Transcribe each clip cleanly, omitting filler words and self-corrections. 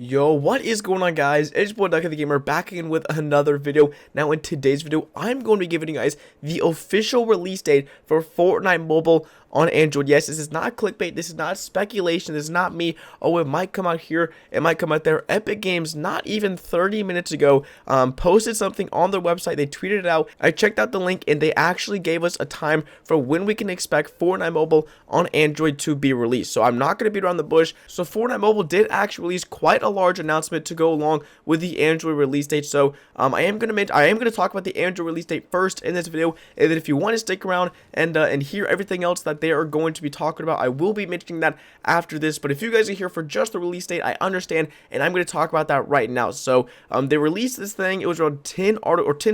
Yo, what is going on, guys? It's your boy DuckyTheGamer back again with another video. Now in today's video, I'm going to be giving you guys the official release date for Fortnite Mobile on Android. Yes, this is not clickbait, this is not speculation, this is not me, oh it might come out here, it might come out there. Epic Games, not even 30 minutes ago, posted something on their website. They tweeted it out. I checked out the link and they actually gave us a time for when we can expect Fortnite Mobile on Android to be released. So I'm not going to beat around the bush. So Fortnite Mobile did actually release quite a large announcement to go along with the Android release date. So I am going to talk about the Android release date first in this video, and then if you want to stick around and hear everything else that they are going to be talking about, I will be mentioning that after this. But if you guys are here for just the release date, I understand, and I'm going to talk about that right now. So they released this thing. It was around 10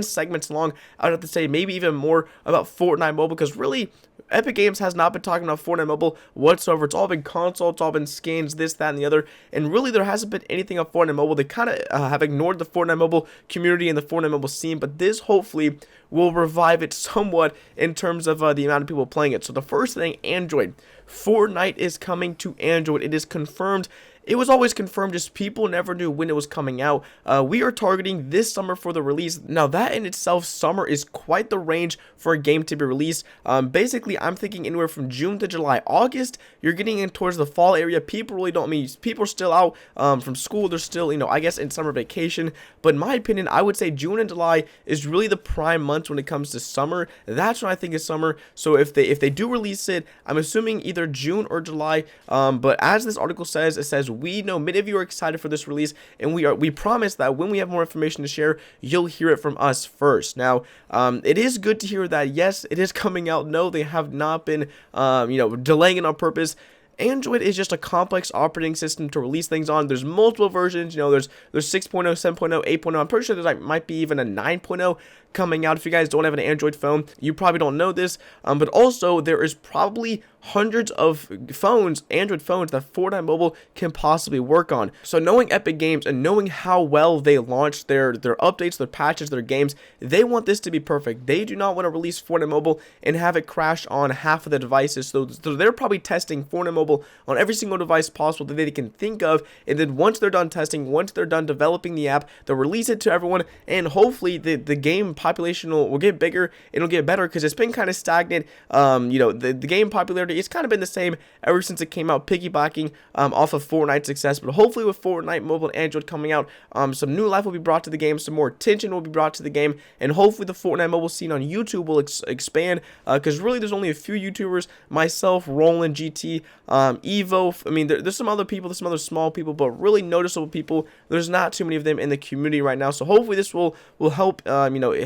segments long. I'd have to say maybe even more about Fortnite Mobile, because really Epic Games has not been talking about Fortnite Mobile whatsoever. It's all been console, it's all been skins, this, that, and the other, and really there hasn't been anything on Fortnite Mobile. They kind of have ignored the Fortnite Mobile community and the Fortnite Mobile scene, but this hopefully will revive it somewhat in terms of the amount of people playing it. So the first thing, Android. Fortnite is coming to Android. It is confirmed. It was always confirmed, just people never knew when it was coming out. We are targeting this summer for the release. Now that in itself, summer is quite the range for a game to be released. Basically, I'm thinking anywhere from June to July. August, you're getting in towards the fall area. People really don't, people are still out from school. They're still, I guess in summer vacation. But in my opinion, I would say June and July is really the prime months when it comes to summer. That's when I think is summer. So if they do release it, I'm assuming either June or July. But as this article says, it says, we know many of you are excited for this release, and we promise that when we have more information to share, you'll hear it from us first. Now, it is good to hear that yes, it is coming out. No, they have not been delaying it on purpose. Android is just a complex operating system to release things on. There's multiple versions. There's 6.0, 7.0, 8.0. I'm pretty sure there's might be even a 9.0 coming out. If you guys don't have an Android phone, you probably don't know this. But also there is probably hundreds of phones, Android phones, that Fortnite Mobile can possibly work on. So knowing Epic Games and knowing how well they launch their updates, their patches, their games, they want this to be perfect. They do not want to release Fortnite Mobile and have it crash on half of the devices. So they're probably testing Fortnite Mobile on every single device possible that they can think of, and then once they're done testing, once they're done developing the app, they'll release it to everyone, and hopefully the game population will get bigger. It'll get better, because it's been kind of stagnant. The game popularity, it's kind of been the same ever since it came out, piggybacking off of Fortnite's success. But hopefully with Fortnite Mobile and Android coming out, some new life will be brought to the game, some more attention will be brought to the game, and hopefully the Fortnite Mobile scene on YouTube will expand, because really there's only a few YouTubers, myself, Roland, GT, Evo. There's some other people, there's some other small people, but really noticeable people, there's not too many of them in the community right now. So hopefully this will help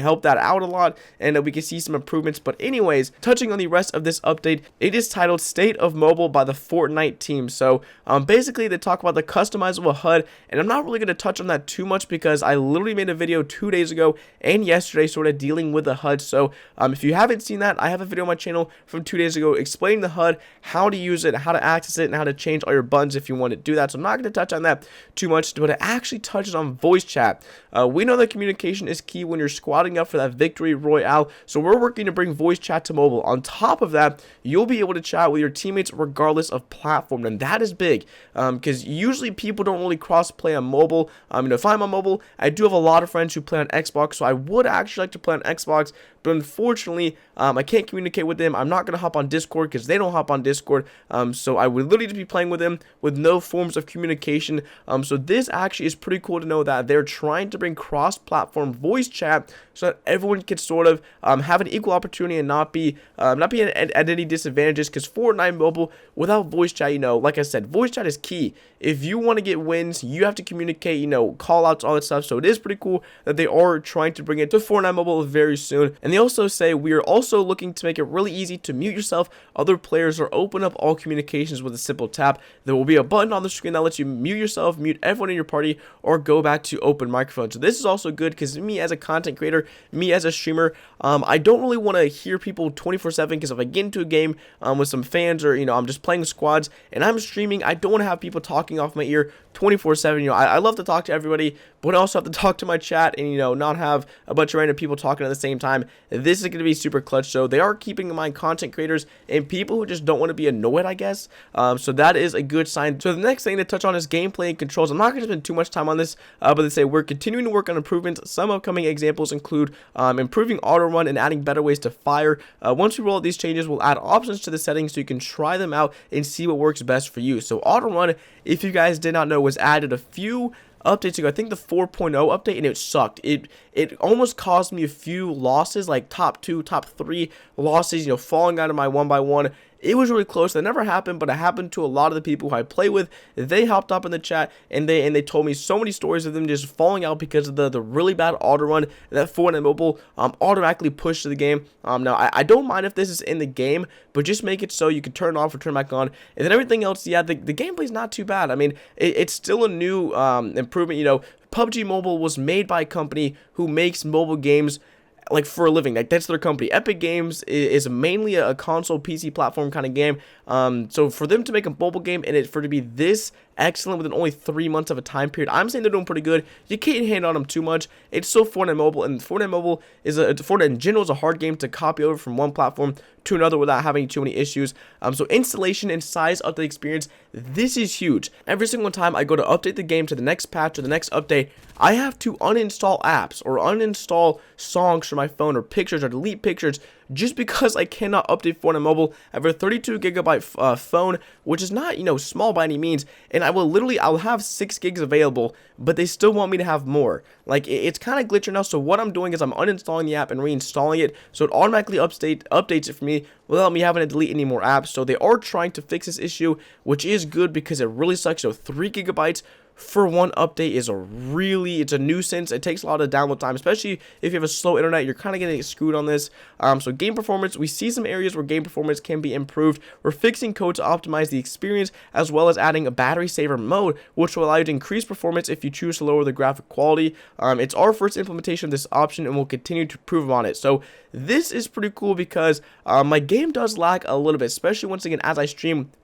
help that out a lot, and we can see some improvements. But anyways, touching on the rest of this update, it is titled State of Mobile by the Fortnite team. So basically they talk about the customizable HUD, and I'm not really going to touch on that too much because I literally made a video 2 days ago and yesterday sort of dealing with the HUD. So if you haven't seen that, I have a video on my channel from 2 days ago explaining the HUD, how to use it, how to access it, and how to change all your buttons if you want to do that. So I'm not going to touch on that too much, but it actually touches on voice chat. We know that communication is key when you're squatting up for that victory royale, so we're working to bring voice chat to mobile. On top of that, you'll be able to chat with your teammates regardless of platform, and that is big, because usually people don't really cross play on mobile. If I'm on mobile, I do have a lot of friends who play on Xbox, so I would actually like to play on Xbox, but unfortunately I can't communicate with them. I'm not going to hop on Discord because they don't hop on Discord, so I would literally just be playing with them with no forms of communication. So this actually is pretty cool to know that they're trying to bring cross-platform voice chat so that everyone can sort of have an equal opportunity and not be at any disadvantages, because Fortnite Mobile without voice chat, like I said, voice chat is key. If you want to get wins, you have to communicate, call outs, all that stuff. So it is pretty cool that they are trying to bring it to Fortnite Mobile very soon. And they also say, we are also looking to make it really easy to mute yourself, other players, or open up all communications with a simple tap. There will be a button on the screen that lets you mute yourself, mute everyone in your party, or go back to open microphone. So this is also good because me as a content creator, me as a streamer, I don't really want to hear people 24/7, because if I get into a game with some fans, or I'm just playing squads and I'm streaming, I don't want to have people talking off my ear 24/7. I love to talk to everybody, but I also have to talk to my chat and, you know, not have a bunch of random people talking at the same time. This is going to be super clutch. So they are keeping in mind content creators and people who just don't want to be annoyed, I guess. So that is a good sign. So the next thing to touch on is gameplay and controls. I'm not going to spend too much time on this, but they say we're continuing to work on improvements. Some upcoming examples include improving auto run and adding better ways to fire. Once we roll out these changes, we'll add options to the settings so you can try them out and see what works best for you. So auto run, if you guys did not know, was added a few updates ago. I think the 4.0 update, and it sucked. It almost caused me a few losses, like top 2, top 3 losses, you know, falling out of my 1x1. It was really close. That never happened, but it happened to a lot of the people who I play with. They hopped up in the chat and they told me so many stories of them just falling out because of the really bad auto run that Fortnite Mobile automatically pushed to the game. Now I don't mind if this is in the game, but just make it so you can turn it off or turn it back on. And then everything else, yeah, the gameplay's not too bad. I mean, it's still a new improvement. You know, PUBG Mobile was made by a company who makes mobile games like for a living. Like, that's their company. Epic Games is mainly a console PC platform kind of game. So for them to make a mobile game and for it to be this excellent within only 3 months of a time period, I'm saying they're doing pretty good. You can't hand on them too much. It's still Fortnite Mobile, and Fortnite Mobile Fortnite in general is a hard game to copy over from one platform to another without having too many issues. So installation and size of the experience, this is huge. Every single time I go to update the game to the next patch or the next update, I have to uninstall apps or uninstall songs from my phone or pictures or delete pictures just because I cannot update Fortnite Mobile. I have a 32 gigabyte phone, which is not, you know, small by any means, and I'll have 6 gigs available, but they still want me to have more. Like, it's kind of glitching now. So what I'm doing is I'm uninstalling the app and reinstalling it, so it automatically updates it for me without me having to delete any more apps. So they are trying to fix this issue, which is good because it really sucks. So 3 gigabytes for one update is it's a nuisance. It takes a lot of download time, especially if you have a slow internet. You're kind of getting screwed on this. So game performance, we see some areas where game performance can be improved. We're fixing code to optimize the experience, as well as adding a battery saver mode, which will allow you to increase performance if you choose to lower the graphic quality. It's our first implementation of this option, and we'll continue to improve on it. So this is pretty cool because my game does lag a little bit, especially once again as I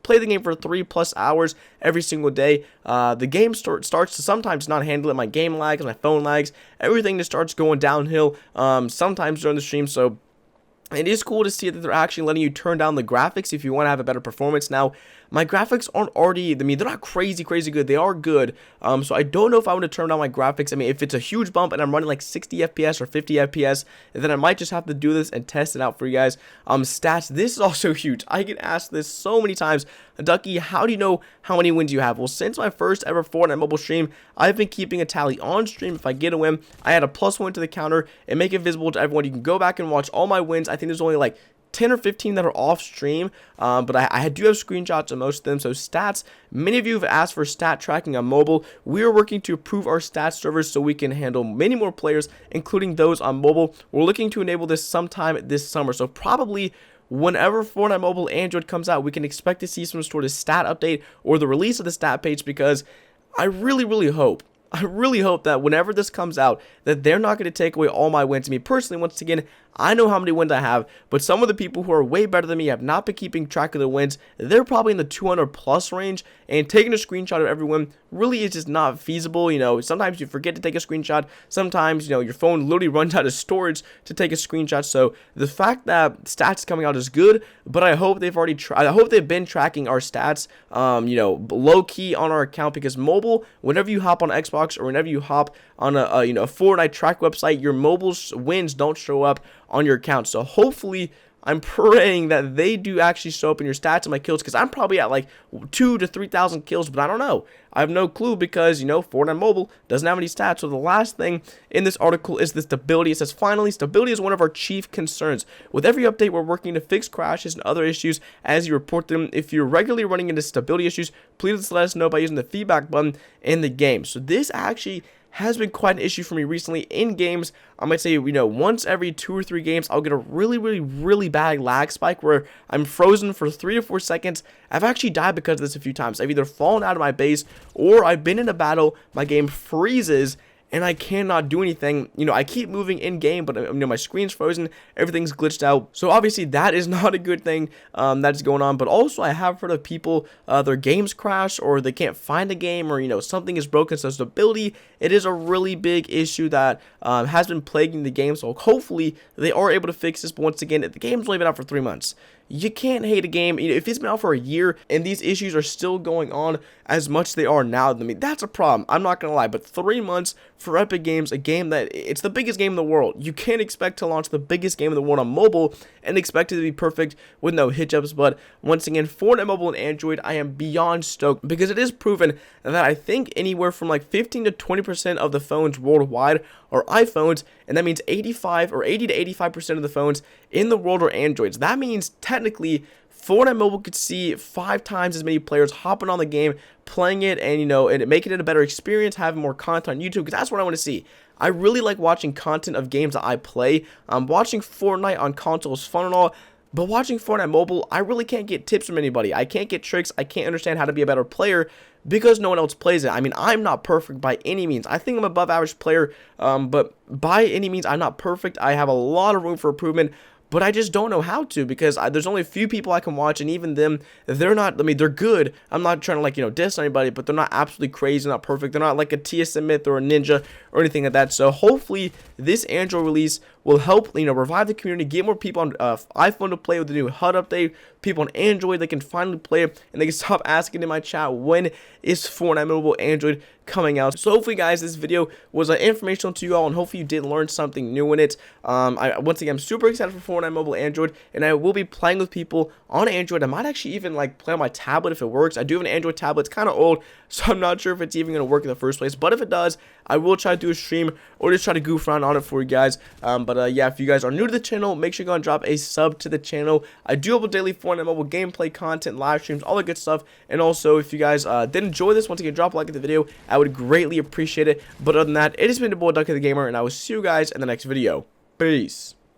play the game for 3+ hours every single day. The game starts to sometimes not handle it. My game lags, my phone lags, everything just starts going downhill sometimes during the stream. So it is cool to see that they're actually letting you turn down the graphics if you want to have a better performance. Now, my graphics aren't already, I mean, they're not crazy good. They are good. So I don't know if I want to turn down my graphics. I mean, if it's a huge bump and I'm running like 60 FPS or 50 FPS, then I might just have to do this and test it out for you guys. Stats, this is also huge. I get asked this so many times. Ducky, how do you know how many wins you have? Well, since my first ever Fortnite mobile stream, I've been keeping a tally on stream. If I get a win, I add a +1 to the counter and make it visible to everyone. You can go back and watch all my wins. I think there's only like 10 or 15 that are off stream, but I do have screenshots of most of them. So stats, many of you have asked for stat tracking on mobile. We are working to improve our stats servers so we can handle many more players, including those on mobile. We're looking to enable this sometime this summer, so probably whenever Fortnite Mobile Android comes out, we can expect to see some sort of stat update or the release of the stat page, because I really hope that whenever this comes out, that they're not going to take away all my wins. Me personally, once again, I know how many wins I have, but some of the people who are way better than me have not been keeping track of their wins. They're probably in the 200+ range, and taking a screenshot of every win really is just not feasible. You know, sometimes you forget to take a screenshot. Sometimes, you know, your phone literally runs out of storage to take a screenshot. So the fact that stats coming out is good, but I hope they've been tracking our stats, you know, low key on our account, because mobile, whenever you hop on Xbox or whenever you hop on a Fortnite track website, your mobile wins don't show up on your account. So hopefully, I'm praying that they do actually show up in your stats and my kills, because I'm probably at like 2,000 to 3,000 kills, but I don't know. I have no clue because, you know, Fortnite Mobile doesn't have any stats. So the last thing in this article is the stability. It says, finally, stability is one of our chief concerns. With every update, we're working to fix crashes and other issues as you report them. If you're regularly running into stability issues, please let us know by using the feedback button in the game. So this actually has been quite an issue for me recently in games. I might say, you know, once every 2 or 3 games, I'll get a really bad lag spike where I'm frozen for 3 to 4 seconds. I've actually died because of this a few times. I've either fallen out of my base or I've been in a battle, my game freezes, and I cannot do anything. You know, I keep moving in game, but you know, my screen's frozen, everything's glitched out. So obviously that is not a good thing that's going on. But also I have heard of people, their games crash, or they can't find a game, or you know, something is broken. So stability, it is a really big issue that has been plaguing the game. So hopefully they are able to fix this. But once again, the game's only been out for 3 months. You can't hate a game if it's been out for a year and these issues are still going on as much as they are now. I mean, that's a problem. I'm not gonna lie, but 3 months for Epic Games, a game that it's the biggest game in the world. You can't expect to launch the biggest game in the world on mobile and expect it to be perfect with no hiccups. But once again, Fortnite Mobile and Android, I am beyond stoked because it is proven that I think anywhere from like 15 to 20% of the phones worldwide are iPhones, and that means 85 or 80 to 85% of the phones in the world are Androids. That means technically Fortnite Mobile could see 5 times as many players hopping on the game, playing it, and you know, and making it a better experience, having more content on YouTube, because that's what I want to see. I really like watching content of games that I play. Watching Fortnite on console is fun and all, but watching Fortnite Mobile, I really can't get tips from anybody. I can't get tricks. I can't understand how to be a better player because no one else plays it. I mean, I'm not perfect by any means. I think I'm an above average player, but by any means, I'm not perfect. I have a lot of room for improvement, but I just don't know how to, because there's only a few people I can watch, and even them, they're not, I mean, they're good. I'm not trying to, like, you know, diss anybody, but they're not absolutely crazy, not perfect. They're not like a TSM Myth or a Ninja or anything like that. So hopefully this Android release will help, you know, revive the community, get more people on iPhone to play with the new HUD update. People on Android, they can finally play it, and they can stop asking in my chat, when is Fortnite Mobile Android coming out? So hopefully, guys, this video was informational to you all, and hopefully you did learn something new in it. Once again, I'm super excited for Fortnite Mobile Android, and I will be playing with people on Android. I might actually even like play on my tablet if it works. I do have an Android tablet. It's kind of old, so I'm not sure if it's even going to work in the first place, but if it does, I will try to do a stream or just try to goof around on it for you guys. Yeah, if you guys are new to the channel, make sure you go and drop a sub to the channel. I do upload daily Fortnite Mobile gameplay content, live streams, all the good stuff. And also, if you guys did enjoy this, once again, drop a like at the video. I would greatly appreciate it. But other than that, it has been the boy DuckyTheGamer, and I will see you guys in the next video. Peace.